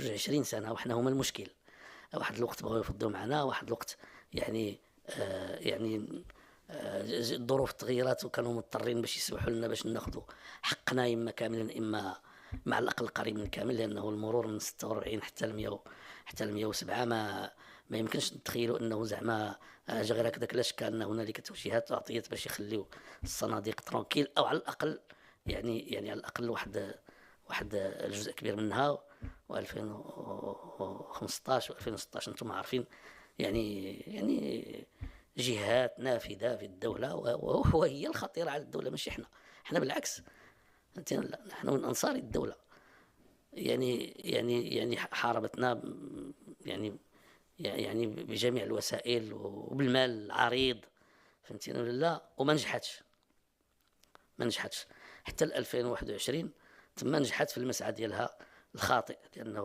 20 سنة وحنا هما المشكل. واحد الوقت بغاو يفضوا معنا، واحد الوقت يعني يعني الظروف تغيرات وكانوا مضطرين باش يسمحوا لنا باش ناخذوا حقنا إما كاملا إما مع الأقل قريب من كامل، لأنه المرور من 46 حتى ل 100 حتى ل 107 ما يمكنش نتخيلوا أنه زعما جا غير هكذاك. لا شك أن هنالك توجيهات أعطيت باش يخليوا الصناديق ترونكيل، أو على الأقل يعني على الأقل واحد الجزء كبير منها. و2015 و2016 انتم عارفين يعني جهات نافذة في الدولة وهي الخطيرة على الدولة، مش احنا بالعكس. لا، نحن من أنصار الدولة. يعني حاربتنا يعني يعني بجميع الوسائل وبالمال العريض، فهمتيني ولا لا؟ وما نجحتش، ما نجحتش حتى 2021 تما نجحت في المسعى ديالها الخاطئ، لأنه